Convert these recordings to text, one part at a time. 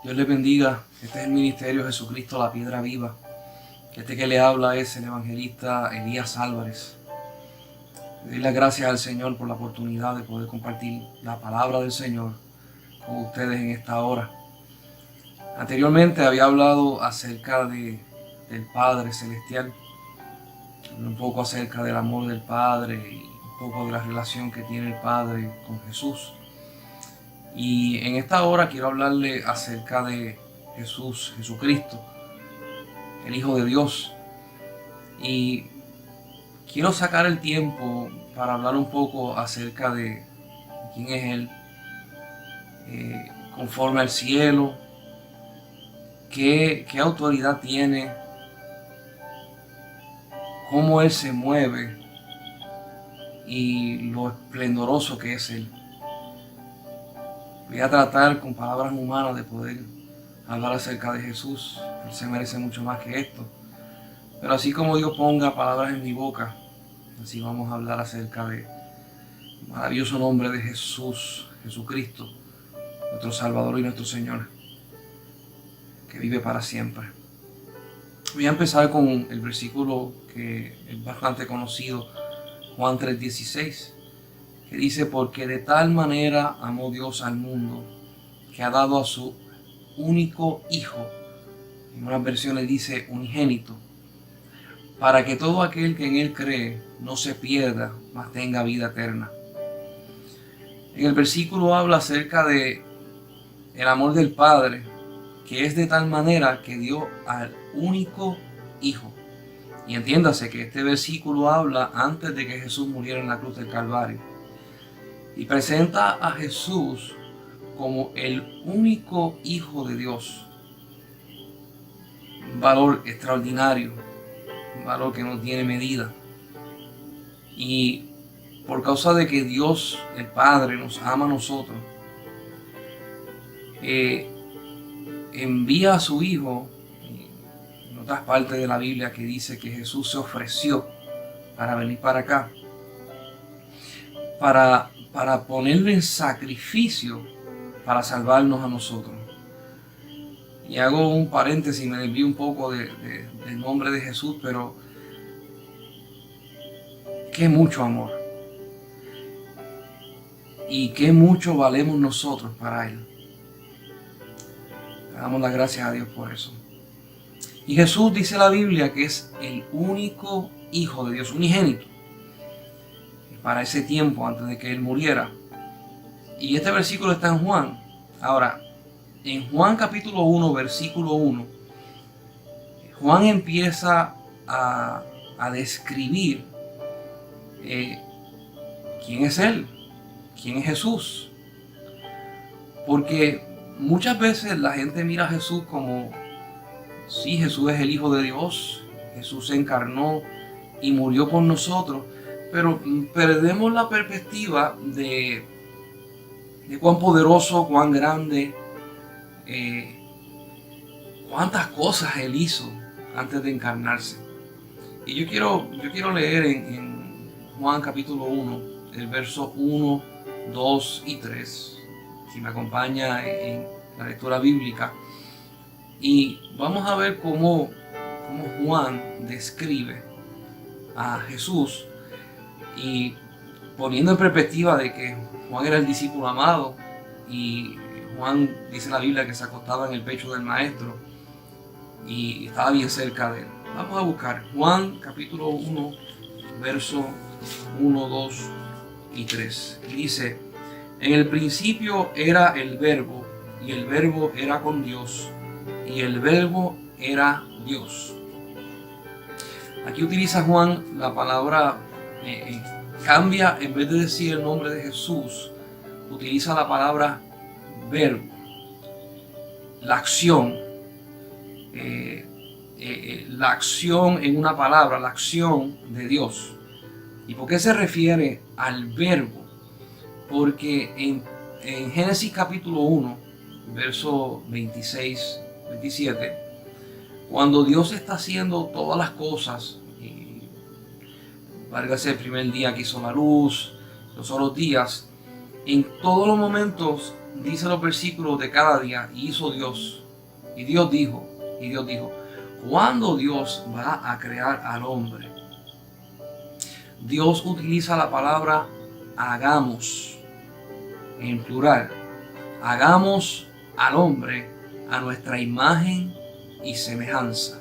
Dios les bendiga. Este es el Ministerio Jesucristo, la Piedra Viva. Este que le habla es el evangelista Elías Álvarez. Le doy las gracias al Señor por la oportunidad de poder compartir la palabra del Señor con ustedes en esta hora. Anteriormente había hablado acerca del Padre Celestial, un poco acerca del amor del Padre y un poco de la relación que tiene el Padre con Jesús. Y en esta hora quiero hablarle acerca de Jesús, Jesucristo, el Hijo de Dios. Y quiero sacar el tiempo para hablar un poco acerca de quién es Él, conforme al cielo, qué autoridad tiene, cómo Él se mueve y lo esplendoroso que es Él. Voy a tratar con palabras humanas de poder hablar acerca de Jesús. Él se merece mucho más que esto. Pero así como Dios ponga palabras en mi boca, así vamos a hablar acerca del maravilloso nombre de Jesús, Jesucristo, nuestro Salvador y nuestro Señor, que vive para siempre. Voy a empezar con el versículo que es bastante conocido, Juan 3:16. Que dice: porque de tal manera amó Dios al mundo, que ha dado a su único Hijo, en unas versiones dice unigénito, para que todo aquel que en Él cree no se pierda, mas tenga vida eterna. En el versículo habla acerca de el amor del Padre, que es de tal manera que dio al único Hijo. Y entiéndase que este versículo habla antes de que Jesús muriera en la cruz del Calvario. Y presenta a Jesús como el único Hijo de Dios. Un valor extraordinario, un valor que no tiene medida. Y por causa de que Dios, el Padre, nos ama a nosotros, envía a su Hijo, en otras partes de la Biblia que dice que Jesús se ofreció para venir para acá, para ponerlo en sacrificio para salvarnos a nosotros. Y hago un paréntesis, me desvío un poco del nombre de Jesús, pero qué mucho amor y qué mucho valemos nosotros para Él. Le damos las gracias a Dios por eso. Y Jesús, dice la Biblia, que es el único Hijo de Dios, unigénito, para ese tiempo antes de que Él muriera. Y este versículo está en Juan. Ahora, en Juan capítulo 1, versículo 1, Juan empieza a describir quién es Él, quién es Jesús. Porque muchas veces la gente mira a Jesús como, sí, Jesús es el Hijo de Dios, Jesús se encarnó y murió por nosotros, pero perdemos la perspectiva de cuán poderoso, cuán grande, cuántas cosas Él hizo antes de encarnarse. Y yo quiero leer en Juan capítulo 1, el verso 1, 2 y 3, si me acompaña en la lectura bíblica. Y vamos a ver cómo Juan describe a Jesús, y poniendo en perspectiva de que Juan era el discípulo amado y Juan, dice la Biblia, que se acostaba en el pecho del maestro y estaba bien cerca de él. Vamos a buscar Juan capítulo 1, verso 1, 2 y 3. Y dice: en el principio era el Verbo, y el Verbo era con Dios, y el Verbo era Dios. Aquí utiliza Juan la palabra, cambia, en vez de decir el nombre de Jesús, utiliza la palabra verbo, la acción, la acción en una palabra, la acción de Dios. ¿Y por qué se refiere al verbo? Porque en Génesis capítulo 1, verso 26, 27, cuando Dios está haciendo todas las cosas, válgase el primer día que hizo la luz, los otros días, En todos los momentos, dice los versículos de cada día, hizo Dios. Y Dios dijo, ¿cuándo Dios va a crear al hombre? Dios utiliza la palabra hagamos, en plural. Hagamos al hombre a nuestra imagen y semejanza.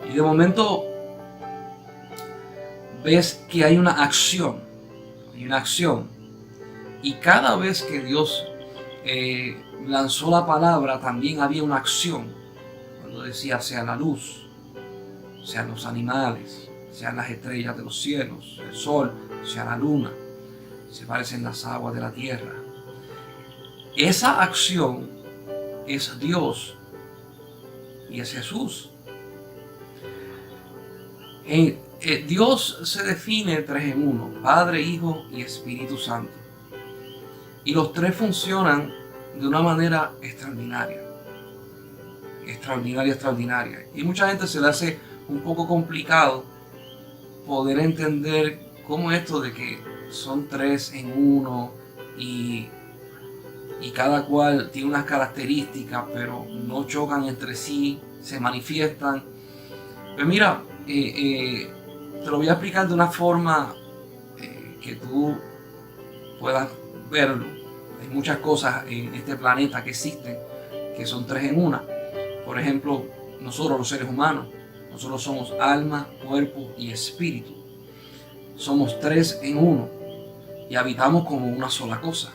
Y de momento ves que hay una acción. Y cada vez que Dios lanzó la palabra, también había una acción. Cuando decía, sea la luz, sean los animales, sean las estrellas de los cielos, el sol, sea la luna, se parecen las aguas de la tierra. Esa acción es Dios y es Jesús. Dios se define tres en uno, Padre, Hijo y Espíritu Santo. Y los tres funcionan de una manera extraordinaria. Extraordinaria. Y mucha gente se le hace un poco complicado poder entender cómo esto de que son tres en uno y cada cual tiene unas características, pero no chocan entre sí, se manifiestan. Pero mira, te lo voy a explicar de una forma que tú puedas verlo. Hay muchas cosas en este planeta que existen, que son tres en una. Por ejemplo, nosotros los seres humanos, nosotros somos alma, cuerpo y espíritu. Somos tres en uno y habitamos como una sola cosa.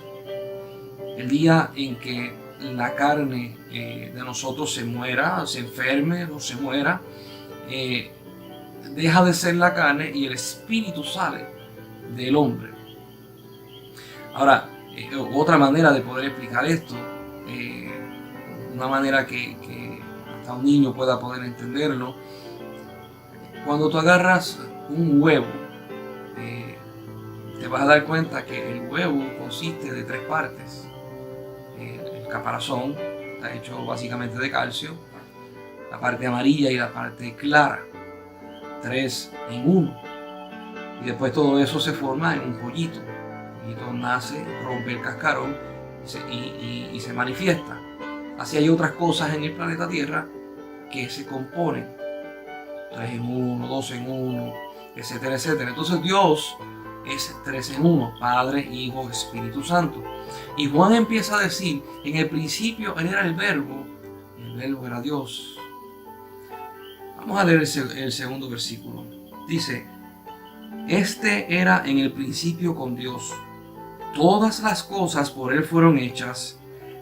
El día en que la carne de nosotros se muera, se enferme o se muera, deja de ser la carne y el espíritu sale del hombre. Ahora, otra manera de poder explicar esto, una manera que hasta un niño pueda poder entenderlo, cuando tú agarras un huevo, te vas a dar cuenta que el huevo consiste de tres partes. El caparazón está hecho básicamente de calcio, la parte amarilla y la parte clara, tres en uno. Y después todo eso se forma en un pollito. El pollito nace, rompe el cascarón y se manifiesta. Así hay otras cosas en el planeta Tierra que se componen. 3 en 1, 2 en 1, etcétera, etcétera. Entonces Dios es 3 en 1, Padre, Hijo, Espíritu Santo. Y Juan empieza a decir, en el principio Él era el Verbo, y el Verbo era Dios. Vamos a leer el segundo versículo. Dice, este era en el principio con Dios. Todas las cosas por Él fueron hechas.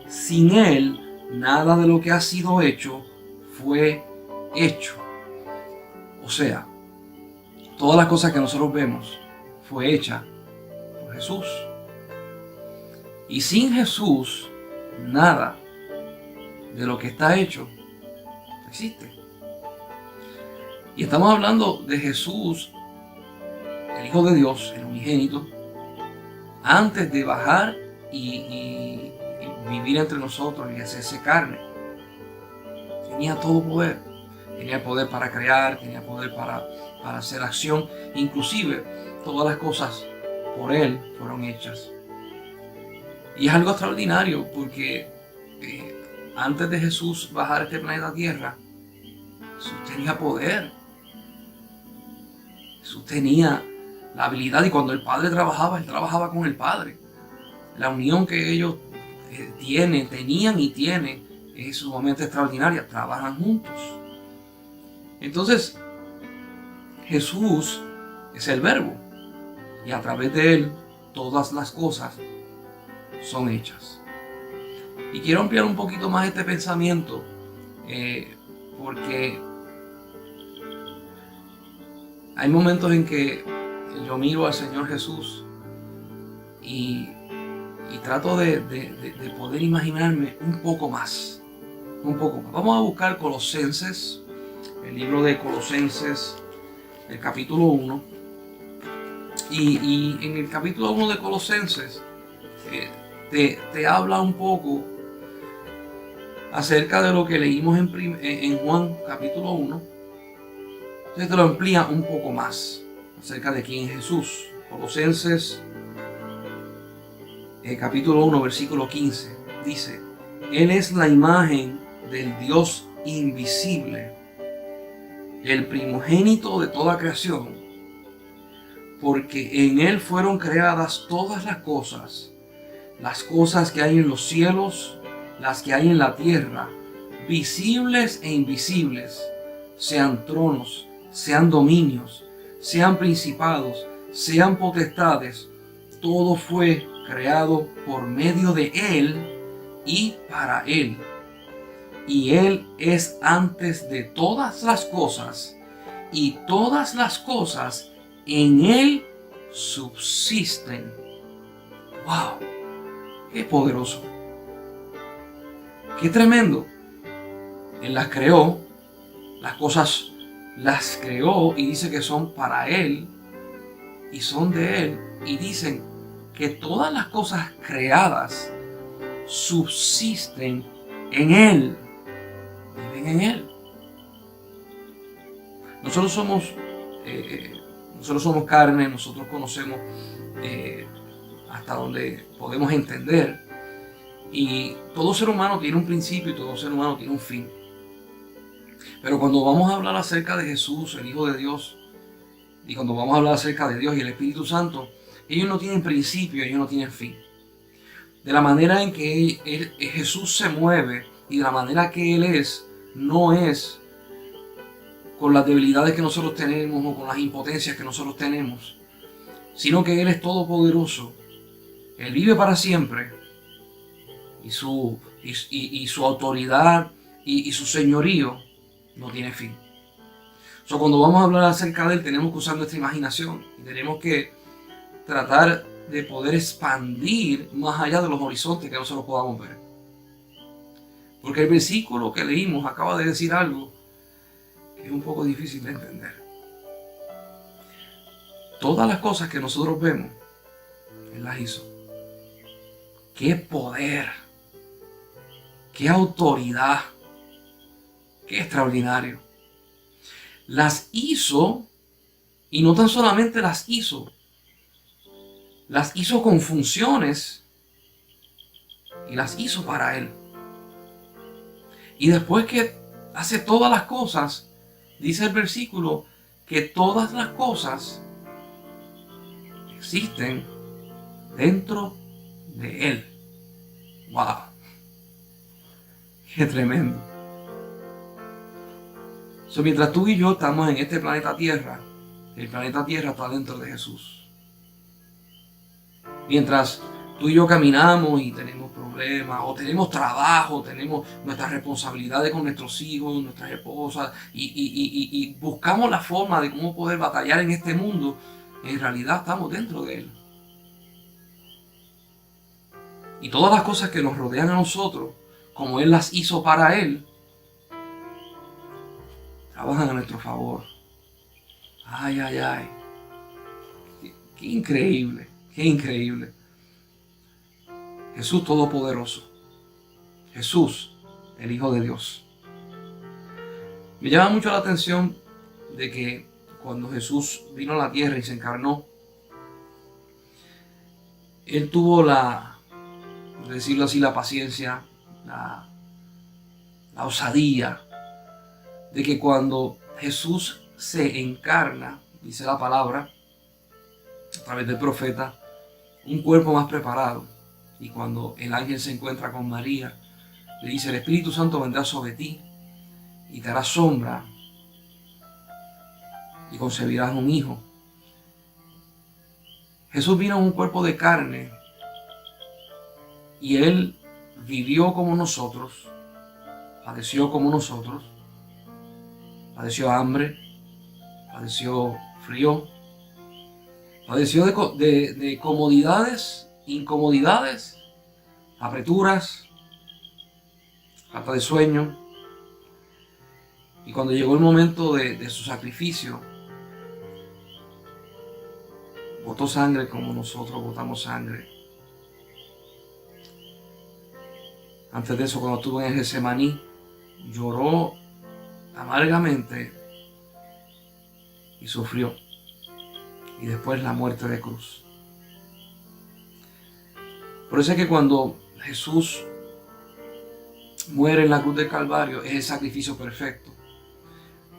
Sin Él, nada de lo que ha sido hecho fue hecho. O sea, todas las cosas que nosotros vemos fue hecha por Jesús. Y sin Jesús, nada de lo que está hecho existe. Y estamos hablando de Jesús, el Hijo de Dios, el unigénito, antes de bajar y vivir entre nosotros y hacerse carne. Tenía todo poder. Tenía poder para crear, tenía poder para hacer acción. Inclusive, todas las cosas por Él fueron hechas. Y es algo extraordinario porque antes de Jesús bajar a este planeta Tierra, Jesús tenía poder. Jesús tenía la habilidad, y cuando el Padre trabajaba, Él trabajaba con el Padre. La unión que ellos tenían y tienen es sumamente extraordinaria. Trabajan juntos. Entonces, Jesús es el Verbo, y a través de Él todas las cosas son hechas. Y quiero ampliar un poquito más este pensamiento, porque hay momentos en que yo miro al Señor Jesús y trato de poder imaginarme un poco más. Vamos a buscar Colosenses, el libro de Colosenses, el capítulo 1. Y en el capítulo 1 de Colosenses te habla un poco acerca de lo que leímos en Juan capítulo 1. Entonces te lo amplía un poco más acerca de quién es Jesús. Colosenses capítulo 1, versículo 15, dice: Él es la imagen del Dios invisible, el primogénito de toda creación, porque en Él fueron creadas todas las cosas que hay en los cielos, las que hay en la tierra, visibles e invisibles, sean tronos, sean dominios, sean principados, sean potestades. Todo fue creado por medio de Él y para Él. Y Él es antes de todas las cosas, y todas las cosas en Él subsisten. ¡Wow! ¡Qué poderoso! ¡Qué tremendo! Él las creó, las cosas las creó y dice que son para Él y son de Él. Y dicen que todas las cosas creadas subsisten en Él, viven en Él. Nosotros somos carne, nosotros conocemos hasta donde podemos entender, y todo ser humano tiene un principio y todo ser humano tiene un fin. Pero cuando vamos a hablar acerca de Jesús, el Hijo de Dios, y cuando vamos a hablar acerca de Dios y el Espíritu Santo, ellos no tienen principio, ellos no tienen fin. De la manera en que Jesús se mueve y de la manera que Él es, no es con las debilidades que nosotros tenemos o con las impotencias que nosotros tenemos, sino que Él es todopoderoso. Él vive para siempre y su autoridad y su señorío no tiene fin. Cuando vamos a hablar acerca de Él, tenemos que usar nuestra imaginación y tenemos que tratar de poder expandir más allá de los horizontes que nosotros podamos ver. Porque el versículo que leímos acaba de decir algo que es un poco difícil de entender. Todas las cosas que nosotros vemos, Él las hizo. ¡Qué poder! ¡Qué autoridad! ¡Qué extraordinario! Las hizo, y no tan solamente las hizo con funciones y las hizo para Él. Y después que hace todas las cosas, dice el versículo que todas las cosas existen dentro de Él. ¡Wow! ¡Qué tremendo! Mientras tú y yo estamos en este planeta Tierra, el planeta Tierra está dentro de Jesús. Mientras tú y yo caminamos y tenemos problemas, o tenemos trabajo, tenemos nuestras responsabilidades con nuestros hijos, nuestras esposas, y buscamos la forma de cómo poder batallar en este mundo, en realidad estamos dentro de Él. Y todas las cosas que nos rodean a nosotros, como Él las hizo para Él, trabajan a nuestro favor. Ay, ay, ay. Qué increíble, qué increíble. Jesús Todopoderoso. Jesús, el Hijo de Dios. Me llama mucho la atención de que cuando Jesús vino a la tierra y se encarnó, Él tuvo decirlo así, la paciencia, la osadía, de que cuando Jesús se encarna, dice la palabra, a través del profeta, un cuerpo más preparado. Y cuando el ángel se encuentra con María, le dice: el Espíritu Santo vendrá sobre ti y te hará sombra y concebirás un hijo. Jesús vino en un cuerpo de carne y Él vivió como nosotros, padeció como nosotros, padeció hambre, padeció frío, padeció de comodidades, incomodidades, apreturas, falta de sueño. Y cuando llegó el momento de su sacrificio, botó sangre como nosotros botamos sangre. Antes de eso, cuando estuvo en el Getsemaní, lloró amargamente y sufrió. Y después la muerte de cruz. Por eso es que cuando Jesús muere en la cruz del Calvario es el sacrificio perfecto.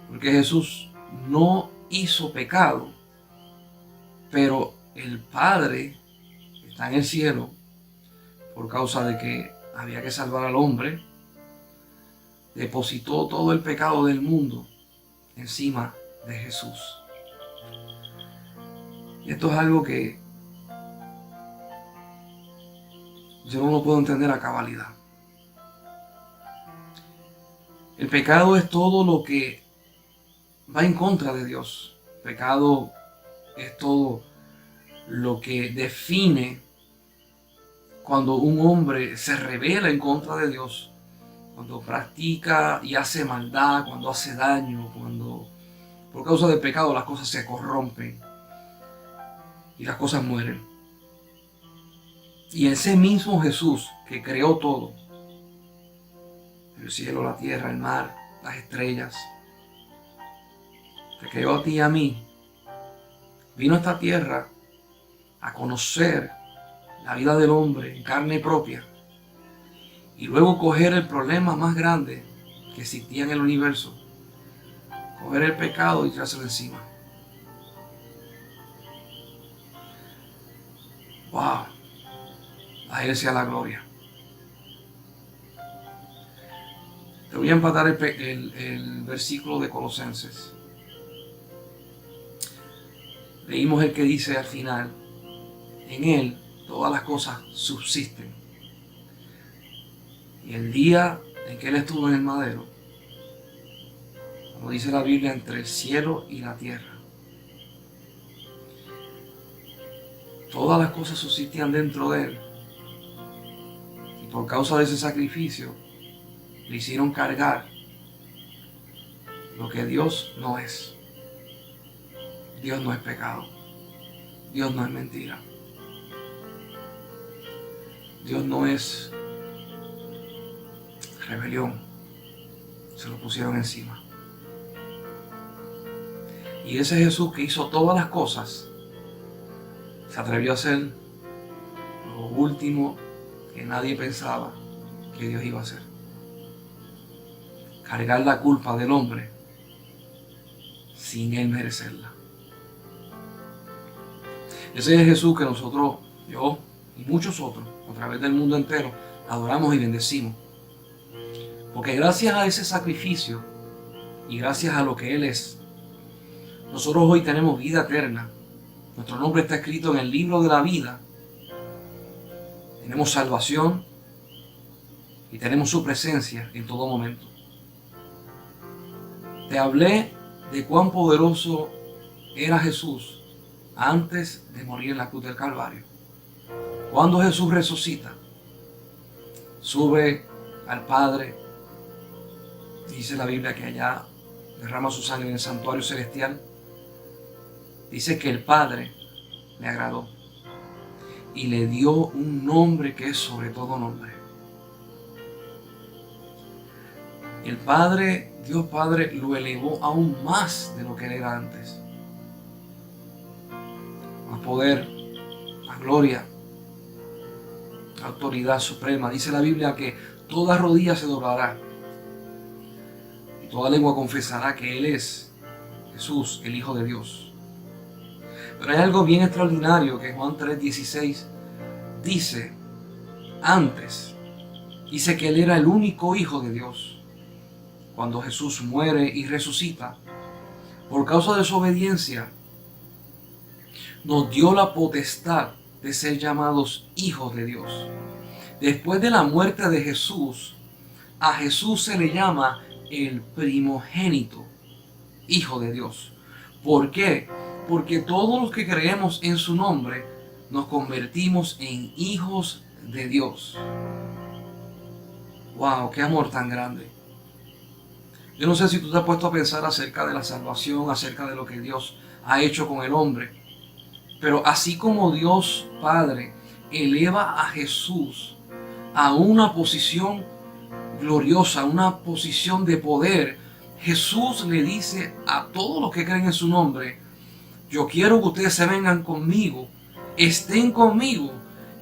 Porque Jesús no hizo pecado, pero el Padre está en el cielo por causa de que había que salvar al hombre. Depositó todo el pecado del mundo encima de Jesús. Y esto es algo que yo no lo puedo entender a cabalidad. El pecado es todo lo que va en contra de Dios. El pecado es todo lo que define cuando un hombre se rebela en contra de Dios, cuando practica y hace maldad, cuando hace daño, cuando por causa del pecado las cosas se corrompen y las cosas mueren. Y ese mismo Jesús que creó todo, el cielo, la tierra, el mar, las estrellas, te creó a ti y a mí, vino a esta tierra a conocer la vida del hombre en carne propia y luego coger el problema más grande que existía en el universo, coger el pecado y tirárselo encima. ¡Wow! A Él sea la gloria. Te voy a empatar el versículo de Colosenses. Leímos el que dice al final: en Él todas las cosas subsisten. Y el día en que Él estuvo en el madero, como dice la Biblia, entre el cielo y la tierra, todas las cosas subsistían dentro de Él. Y por causa de ese sacrificio, le hicieron cargar lo que Dios no es. Dios no es pecado. Dios no es mentira. Dios no es rebelión. Se lo pusieron encima. Y ese Jesús que hizo todas las cosas, se atrevió a hacer lo último que nadie pensaba que Dios iba a hacer: cargar la culpa del hombre sin él merecerla. Ese es Jesús que nosotros, yo y muchos otros, a través del mundo entero, adoramos y bendecimos. Porque gracias a ese sacrificio y gracias a lo que Él es, nosotros hoy tenemos vida eterna. Nuestro nombre está escrito en el libro de la vida. Tenemos salvación y tenemos su presencia en todo momento. Te hablé de cuán poderoso era Jesús antes de morir en la cruz del Calvario. Cuando Jesús resucita, sube al Padre, dice la Biblia que allá derrama su sangre en el santuario celestial. Dice que el Padre le agradó y le dio un nombre que es sobre todo nombre. El Padre, Dios Padre, lo elevó aún más de lo que él era antes. A poder, a gloria, a autoridad suprema. Dice la Biblia que toda rodilla se doblará y toda lengua confesará que Él es Jesús, el Hijo de Dios. Pero hay algo bien extraordinario que Juan 3:16 dice antes. Dice que Él era el único Hijo de Dios. Cuando Jesús muere y resucita, por causa de su obediencia, nos dio la potestad de ser llamados hijos de Dios. Después de la muerte de Jesús, a Jesús se le llama el primogénito, Hijo de Dios. ¿Por qué? Porque todos los que creemos en su nombre nos convertimos en hijos de Dios. ¡Wow! ¡Qué amor tan grande! Yo no sé si tú te has puesto a pensar acerca de la salvación, acerca de lo que Dios ha hecho con el hombre. Pero así como Dios Padre eleva a Jesús a una posición gloriosa, una posición de poder, Jesús le dice a todos los que creen en su nombre: yo quiero que ustedes se vengan conmigo, estén conmigo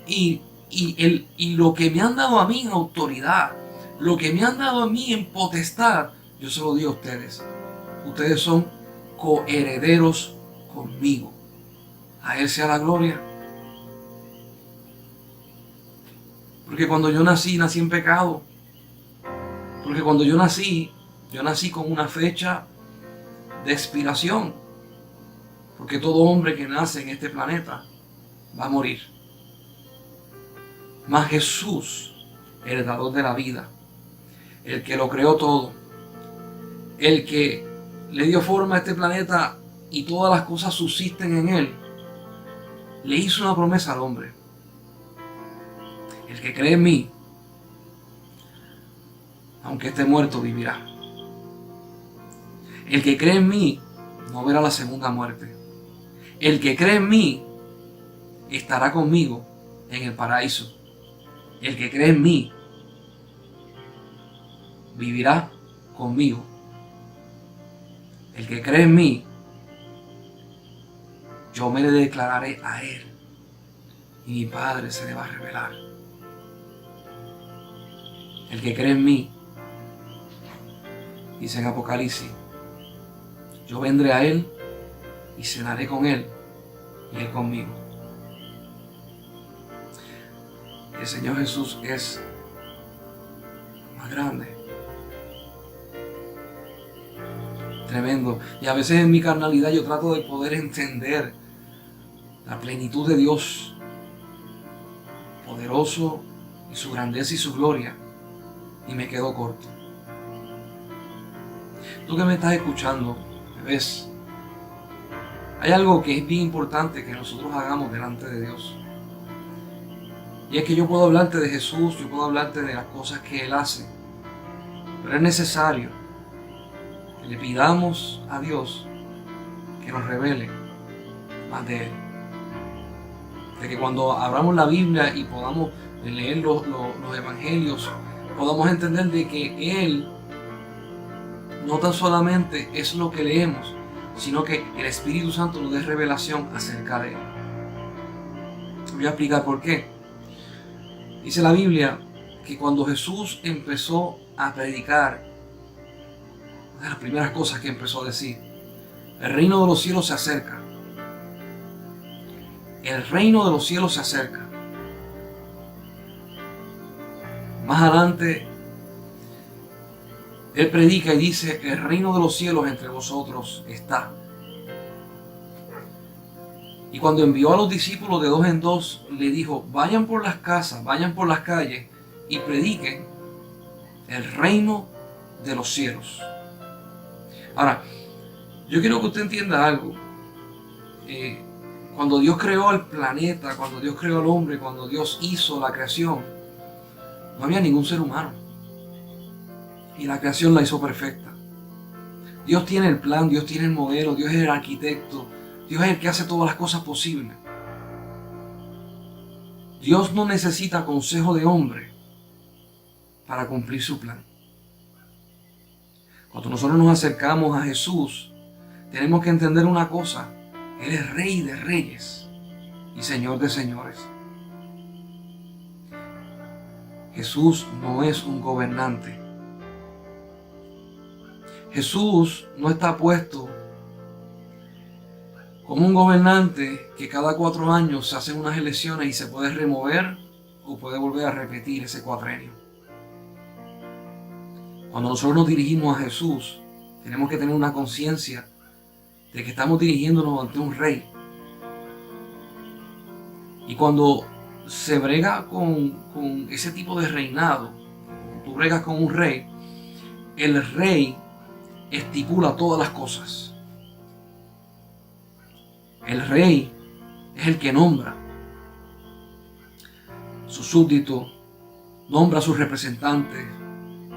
y y lo que me han dado a mí en autoridad, lo que me han dado a mí en potestad, yo se lo digo a ustedes. Ustedes son coherederos conmigo. A Él sea la gloria. Porque cuando yo nací en pecado. Porque cuando yo nací con una fecha de expiración. Porque todo hombre que nace en este planeta va a morir. Mas Jesús, el dador de la vida, el que lo creó todo, el que le dio forma a este planeta y todas las cosas subsisten en él, le hizo una promesa al hombre. El que cree en mí, aunque esté muerto, vivirá. El que cree en mí no verá la segunda muerte. El que cree en mí estará conmigo en el paraíso. El que cree en mí vivirá conmigo. El que cree en mí, yo me le declararé a él y mi Padre se le va a revelar. El que cree en mí, dice en Apocalipsis, yo vendré a él y cenaré con él y él conmigo. El Señor Jesús es más grande. Tremendo. Y a veces en mi carnalidad yo trato de poder entender la plenitud de Dios, poderoso, y su grandeza y su gloria, y me quedo corto. Tú que me estás escuchando, me ves, hay algo que es bien importante que nosotros hagamos delante de Dios. Y es que yo puedo hablarte de Jesús, yo puedo hablarte de las cosas que Él hace, pero es necesario que le pidamos a Dios que nos revele más de Él. De que cuando abramos la Biblia y podamos leer los evangelios, podamos entender de que Él no tan solamente es lo que leemos, sino que el Espíritu Santo nos dé revelación acerca de Él. Voy a explicar por qué. Dice la Biblia que cuando Jesús empezó a predicar, una de las primeras cosas que empezó a decir, el reino de los cielos se acerca. El reino de los cielos se acerca. Más adelante, Él predica y dice, el reino de los cielos entre vosotros está. Y cuando envió a los discípulos de 2 en 2, le dijo, vayan por las casas, vayan por las calles y prediquen el reino de los cielos. Ahora, yo quiero que usted entienda algo. Cuando Dios creó el planeta, cuando Dios creó al hombre, cuando Dios hizo la creación, no había ningún ser humano. Y la creación la hizo perfecta. Dios tiene el plan, Dios tiene el modelo, Dios es el arquitecto, Dios es el que hace todas las cosas posibles. Dios no necesita consejo de hombre para cumplir su plan. Cuando nosotros nos acercamos a Jesús, tenemos que entender una cosa. Él es Rey de reyes y Señor de señores. Jesús no es un gobernante. Jesús no está puesto como un gobernante que cada 4 años se hacen unas elecciones y se puede remover o puede volver a repetir ese cuatrenio. Cuando nosotros nos dirigimos a Jesús, tenemos que tener una conciencia de que estamos dirigiéndonos ante un rey. Y cuando se brega con ese tipo de reinado, tú bregas con un rey, el rey estipula todas las cosas. El rey es el que nombra su súbdito, nombra a sus representantes,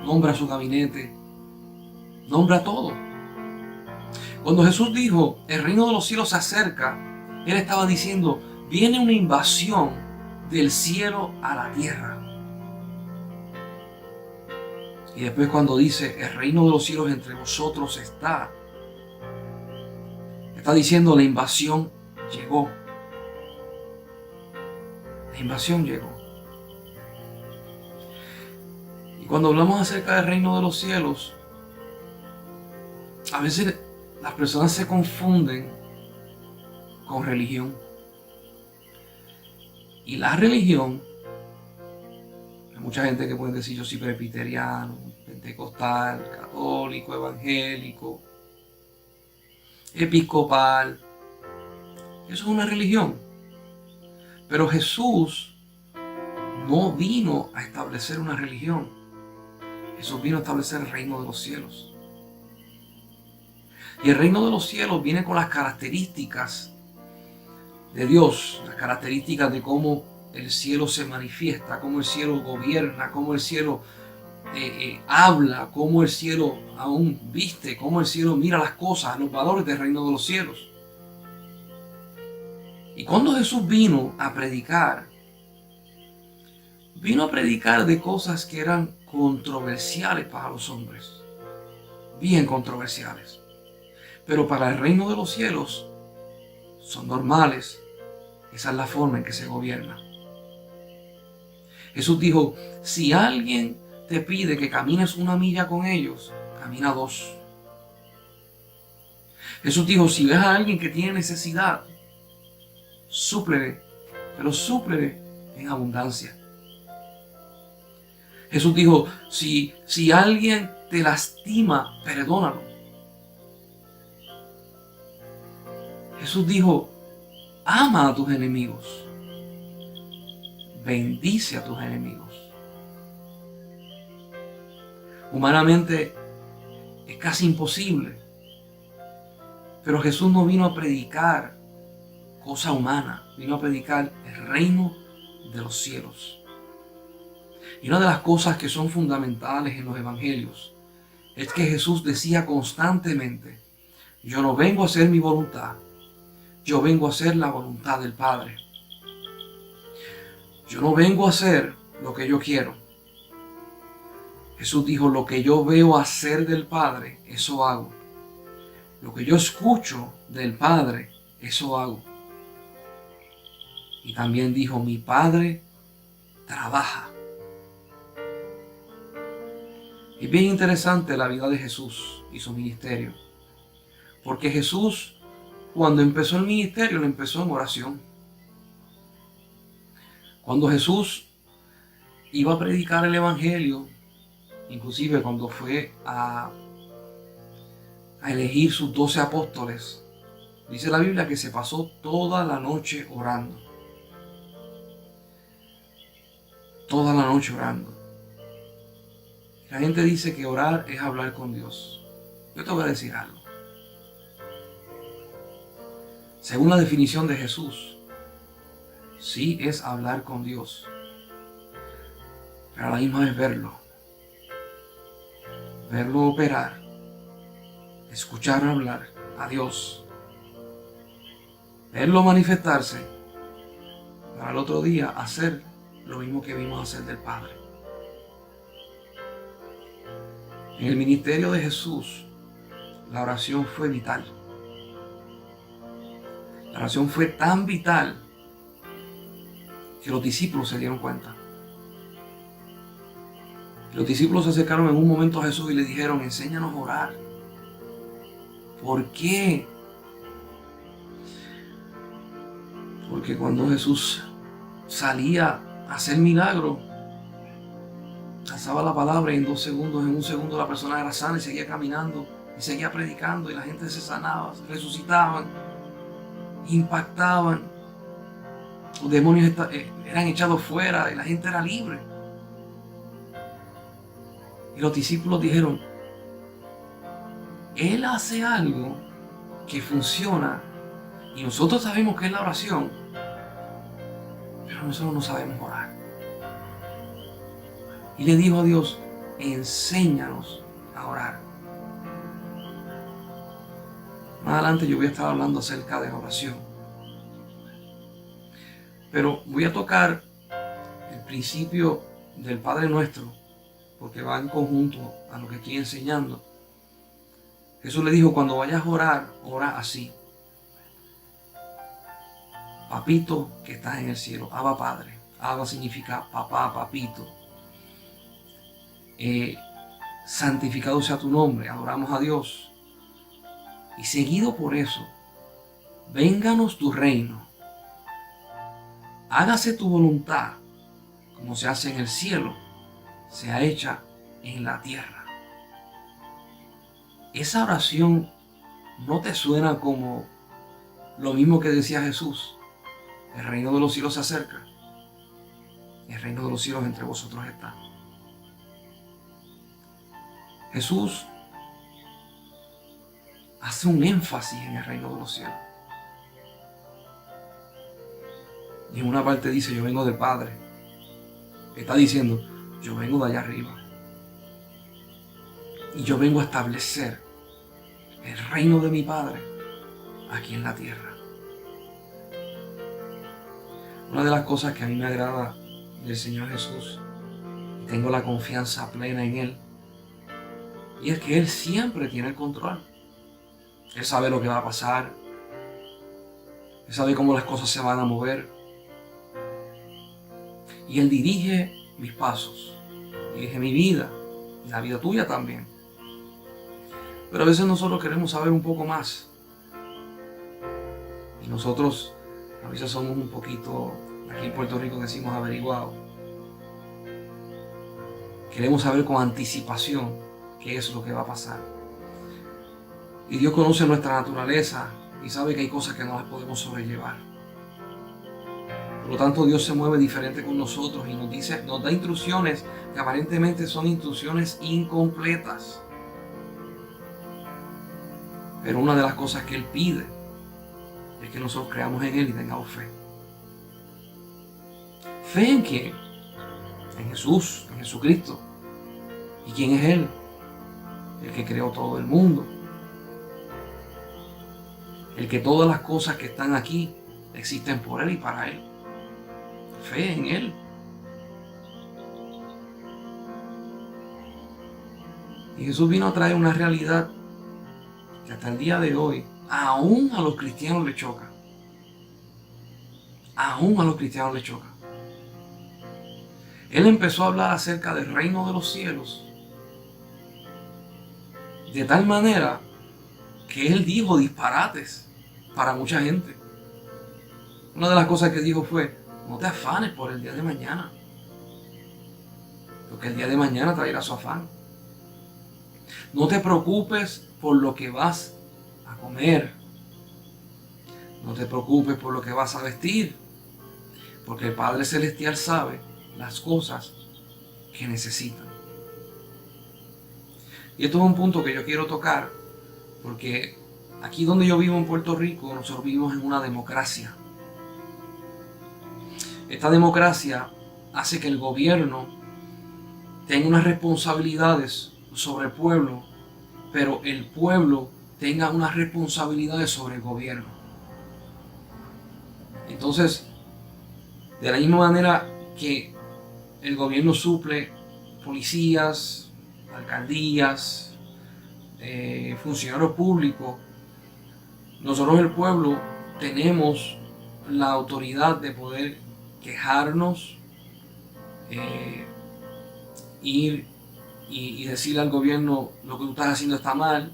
nombra a su gabinete, nombra todo. Cuando Jesús dijo, el reino de los cielos se acerca, Él estaba diciendo, viene una invasión del cielo a la tierra. Y después cuando dice, el reino de los cielos entre vosotros está diciendo, la invasión llegó. La invasión llegó. Cuando hablamos acerca del reino de los cielos, a veces las personas se confunden con religión. Y la religión, hay mucha gente que puede decir yo soy presbiteriano, pentecostal, católico, evangélico, episcopal. Eso es una religión. Pero Jesús no vino a establecer una religión. Jesús vino a establecer el reino de los cielos. Y el reino de los cielos viene con las características de Dios, las características de cómo el cielo se manifiesta, cómo el cielo gobierna, cómo el cielo habla, cómo el cielo aún viste, cómo el cielo mira las cosas, los valores del reino de los cielos. Y cuando Jesús vino a predicar de cosas que eran controversiales para los hombres, bien controversiales. Pero para el reino de los cielos son normales. Esa es la forma en que se gobierna. Jesús dijo, si alguien te pide que camines 1 milla con ellos, camina 2. Jesús dijo, si ves a alguien que tiene necesidad, súplele, pero súplele en abundancia. Jesús dijo, si alguien te lastima, perdónalo. Jesús dijo, ama a tus enemigos, bendice a tus enemigos. Humanamente es casi imposible, pero Jesús no vino a predicar cosa humana, vino a predicar el reino de los cielos. Y una de las cosas que son fundamentales en los evangelios es que Jesús decía constantemente, yo no vengo a hacer mi voluntad, yo vengo a hacer la voluntad del Padre. Yo no vengo a hacer lo que yo quiero. Jesús dijo, lo que yo veo hacer del Padre, eso hago. Lo que yo escucho del Padre, eso hago. Y también dijo, mi Padre trabaja. Es bien interesante la vida de Jesús y su ministerio. Porque Jesús, cuando empezó el ministerio, lo empezó en oración. Cuando Jesús iba a predicar el evangelio, inclusive cuando fue a elegir sus 12 apóstoles, dice la Biblia que se pasó toda la noche orando. Toda la noche orando. La gente dice que orar es hablar con Dios. Yo te voy a decir algo. Según la definición de Jesús, sí es hablar con Dios, pero a la misma vez verlo operar, escuchar hablar a Dios, verlo manifestarse, para el otro día hacer lo mismo que vimos hacer del Padre. En el ministerio de Jesús, la oración fue vital. La oración fue tan vital que los discípulos se dieron cuenta. Los discípulos se acercaron en un momento a Jesús y le dijeron, enséñanos a orar. ¿Por qué? Porque cuando Jesús salía a hacer milagros, lanzaba la palabra y en 2 segundos, en 1 segundo la persona era sana y seguía caminando y seguía predicando y la gente se sanaba, se resucitaban, impactaban. Los demonios eran echados fuera y la gente era libre. Y los discípulos dijeron, Él hace algo que funciona y nosotros sabemos que es la oración, pero nosotros no sabemos orar. Y le dijo a Dios, enséñanos a orar. Más adelante yo voy a estar hablando acerca de la oración. Pero voy a tocar el principio del Padre Nuestro, porque va en conjunto a lo que estoy enseñando. Jesús le dijo, cuando vayas a orar, ora así. Papito que estás en el cielo, Abba Padre. Abba significa papá, papito. santificado sea tu nombre, adoramos a Dios. Y seguido por eso, vénganos tu reino, hágase tu voluntad, como se hace en el cielo, sea hecha en la tierra. Esa oración no te suena como lo mismo que decía Jesús: el reino de los cielos se acerca, el reino de los cielos entre vosotros está. Jesús hace un énfasis en el reino de los cielos. Y en una parte dice: yo vengo del Padre. Está diciendo: yo vengo de allá arriba. Y yo vengo a establecer el reino de mi Padre aquí en la tierra. Una de las cosas que a mí me agrada del Señor Jesús, y tengo la confianza plena en Él, y es que Él siempre tiene el control. Él sabe lo que va a pasar. Él sabe cómo las cosas se van a mover. Y Él dirige mis pasos, dirige mi vida y la vida tuya también. Pero a veces nosotros queremos saber un poco más. Y nosotros a veces somos un poquito, aquí en Puerto Rico decimos, averiguados. Queremos saber con anticipación qué es lo que va a pasar. Y Dios conoce nuestra naturaleza y sabe que hay cosas que no las podemos sobrellevar. Por lo tanto, Dios se mueve diferente con nosotros y nos da instrucciones que aparentemente son instrucciones incompletas. Pero una de las cosas que Él pide es que nosotros creamos en Él y tengamos fe. ¿Fe en quién? En Jesús, en Jesucristo. ¿Y quién es Él? El que creó todo el mundo. El que todas las cosas que están aquí existen por Él y para Él. Fe en Él. Y Jesús vino a traer una realidad que hasta el día de hoy, aún a los cristianos les choca. Aún a los cristianos les choca. Él empezó a hablar acerca del reino de los cielos de tal manera que Él dijo disparates para mucha gente. Una de las cosas que dijo fue: no te afanes por el día de mañana, porque el día de mañana traerá su afán. No te preocupes por lo que vas a comer. No te preocupes por lo que vas a vestir, porque el Padre Celestial sabe las cosas que necesitan. Y esto es un punto que yo quiero tocar, porque aquí donde yo vivo en Puerto Rico, nosotros vivimos en una democracia. Esta democracia hace que el gobierno tenga unas responsabilidades sobre el pueblo, pero el pueblo tenga unas responsabilidades sobre el gobierno. Entonces, de la misma manera que el gobierno suple policías, alcaldías, funcionarios públicos, nosotros el pueblo tenemos la autoridad de poder quejarnos, ir y decirle al gobierno: lo que tú estás haciendo está mal,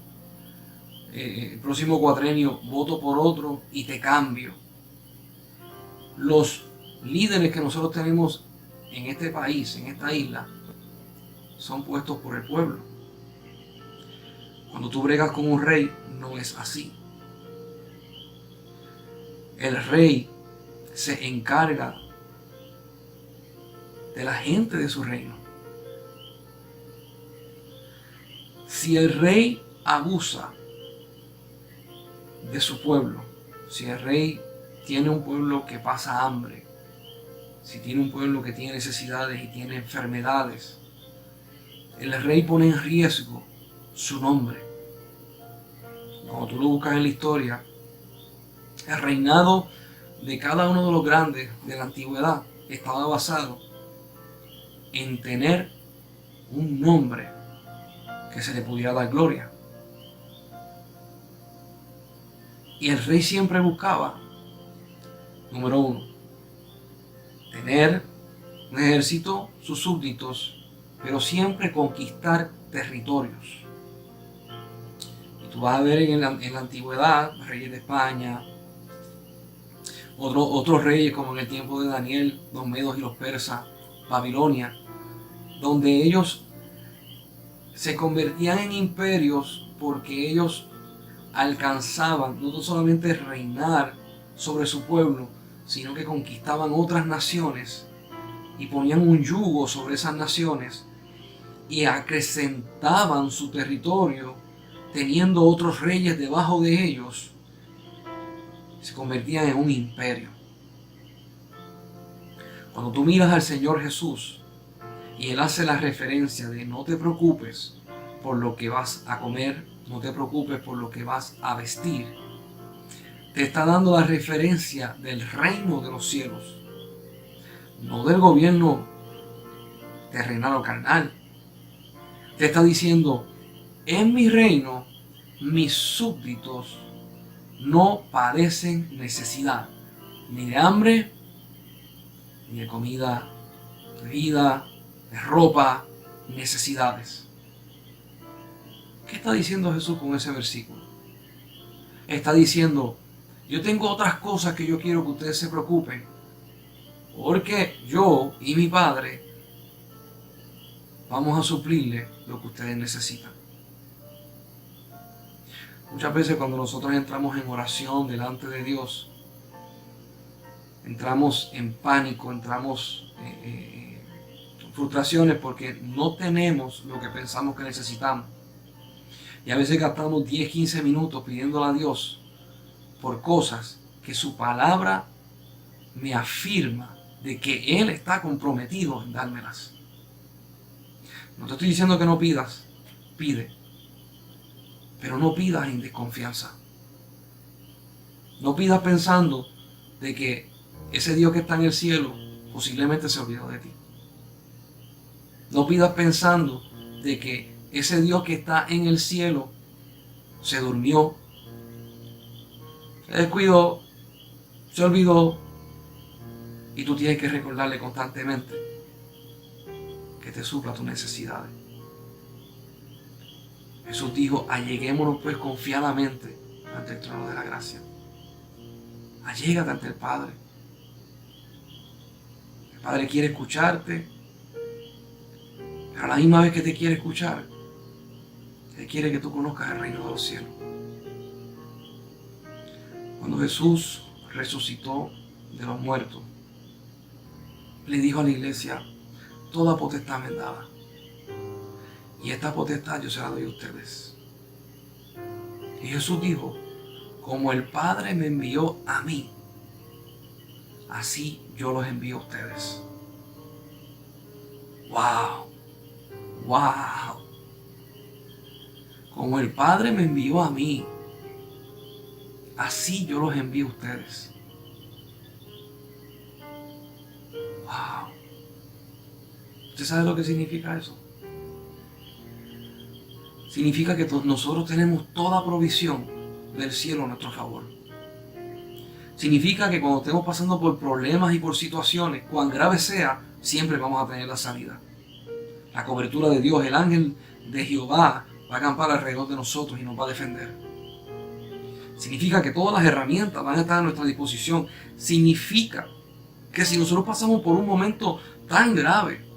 el próximo cuatrenio voto por otro y te cambio. Los líderes que nosotros tenemos en este país, en esta isla, son puestos por el pueblo. Cuando tú bregas con un rey, no es así. El rey se encarga de la gente de su reino. Si el rey abusa de su pueblo, si el rey tiene un pueblo que pasa hambre, si tiene un pueblo que tiene necesidades y tiene enfermedades, el rey pone en riesgo su nombre. Cuando tú lo buscas en la historia, el reinado de cada uno de los grandes de la antigüedad estaba basado en tener un nombre que se le pudiera dar gloria. Y el rey siempre buscaba, número uno, tener un ejército, sus súbditos, pero siempre conquistar territorios. Y tú vas a ver en la antigüedad, reyes de España, otros reyes como en el tiempo de Daniel, los medos y los persas, Babilonia, donde ellos se convertían en imperios porque ellos alcanzaban no solamente reinar sobre su pueblo, sino que conquistaban otras naciones y ponían un yugo sobre esas naciones y acrecentaban su territorio teniendo otros reyes debajo de ellos. Se convertían en un imperio. Cuando tú miras al Señor Jesús y Él hace la referencia de no te preocupes por lo que vas a comer, no te preocupes por lo que vas a vestir, te está dando la referencia del reino de los cielos, no del gobierno terrenal o carnal. Te está diciendo, en mi reino, mis súbditos no padecen necesidad, ni de hambre, ni de comida, de vida, de ropa, necesidades. ¿Qué está diciendo Jesús con ese versículo? Está diciendo, yo tengo otras cosas que yo quiero que ustedes se preocupen, porque yo y mi Padre vamos a suplirle lo que ustedes necesitan. Muchas veces cuando nosotros entramos en oración delante de Dios, entramos en pánico, entramos en frustraciones porque no tenemos lo que pensamos que necesitamos. Y a veces gastamos 10, 15 minutos pidiéndole a Dios por cosas que su palabra me afirma de que Él está comprometido en dármelas. No te estoy diciendo que no pidas, pide. Pero no pidas en desconfianza. No pidas pensando de que ese Dios que está en el cielo posiblemente se olvidó de ti. No pidas pensando de que ese Dios que está en el cielo se durmió, se descuidó, se olvidó, y tú tienes que recordarle constantemente que te supla tus necesidades. Jesús dijo, alleguémonos pues confiadamente ante el trono de la gracia. Allégate ante el Padre. El Padre quiere escucharte, pero a la misma vez que te quiere escuchar, Él quiere que tú conozcas el reino de los cielos. Cuando Jesús resucitó de los muertos, le dijo a la iglesia, toda potestad me es dada. Y esta potestad yo se la doy a ustedes. Y Jesús dijo, como el Padre me envió a mí, así yo los envío a ustedes. ¡Wow! ¡Wow! Como el Padre me envió a mí, así yo los envío a ustedes. ¡Wow! ¿Usted sabe lo que significa eso? Significa que nosotros tenemos toda provisión del cielo a nuestro favor. Significa que cuando estemos pasando por problemas y por situaciones, cuán grave sea, siempre vamos a tener la salida. La cobertura de Dios, el ángel de Jehová va a acampar alrededor de nosotros y nos va a defender. Significa que todas las herramientas van a estar a nuestra disposición. Significa que si nosotros pasamos por un momento tan grave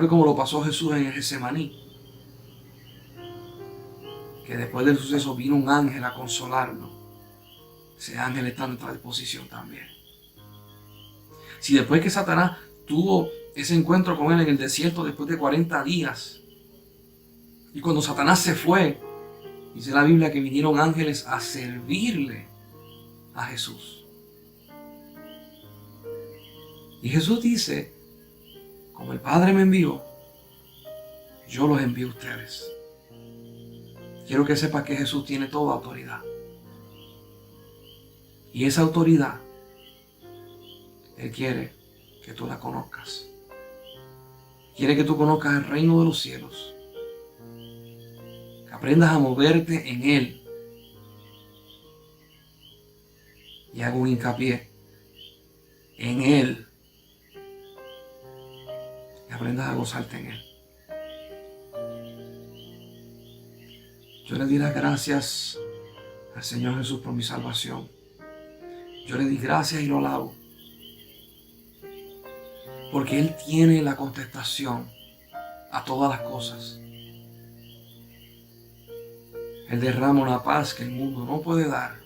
como lo pasó Jesús en el Getsemaní, que después del suceso vino un ángel a consolarlo, ese ángel está a nuestra disposición también. Si después que Satanás tuvo ese encuentro con él en el desierto después de 40 días, y cuando Satanás se fue, dice la Biblia que vinieron ángeles a servirle a Jesús. Y Jesús dice, como el Padre me envió, yo los envío a ustedes. Quiero que sepas que Jesús tiene toda autoridad. Y esa autoridad, Él quiere que tú la conozcas. Quiere que tú conozcas el reino de los cielos. Que aprendas a moverte en Él. Y hago un hincapié en Él. Que aprendas a gozarte en Él. Yo le di las gracias al Señor Jesús por mi salvación. Yo le di gracias y lo alabo, porque Él tiene la contestación a todas las cosas. Él derrama una paz que el mundo no puede dar,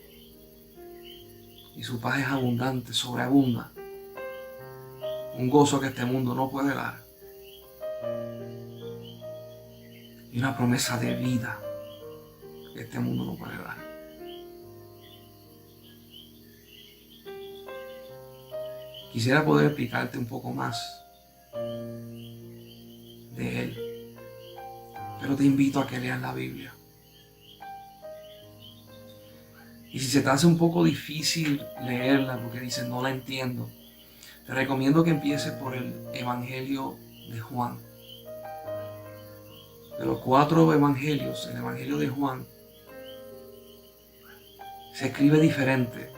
y su paz es abundante, sobreabunda. Un gozo que este mundo no puede dar, y una promesa de vida que este mundo no puede dar. Quisiera poder explicarte un poco más de Él, pero te invito a que leas la Biblia. Y si se te hace un poco difícil leerla porque dices no la entiendo, te recomiendo que empieces por el Evangelio de Juan. De los 4 evangelios, el Evangelio de Juan se escribe diferente,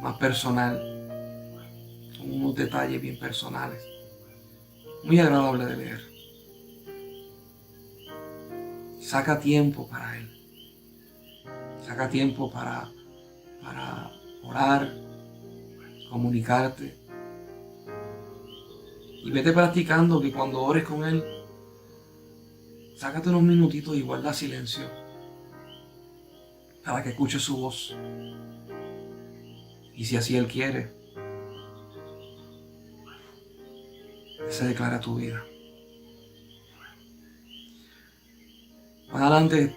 más personal, con unos detalles bien personales, muy agradable de leer. Saca tiempo para Él. Saca tiempo para orar, comunicarte. Y vete practicando que cuando ores con Él, sácate unos minutitos y guarda silencio para que escuches su voz. Y si así Él quiere, se declara tu vida. Más adelante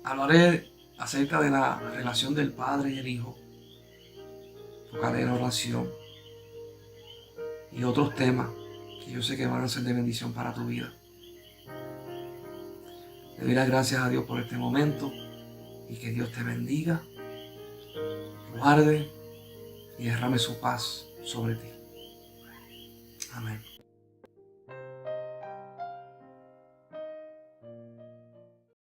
hablaré acerca de la relación del Padre y el Hijo, tocaré la oración y otros temas que yo sé que van a ser de bendición para tu vida. Le doy las gracias a Dios por este momento y que Dios te bendiga, guarde y derrame su paz sobre ti. Amén.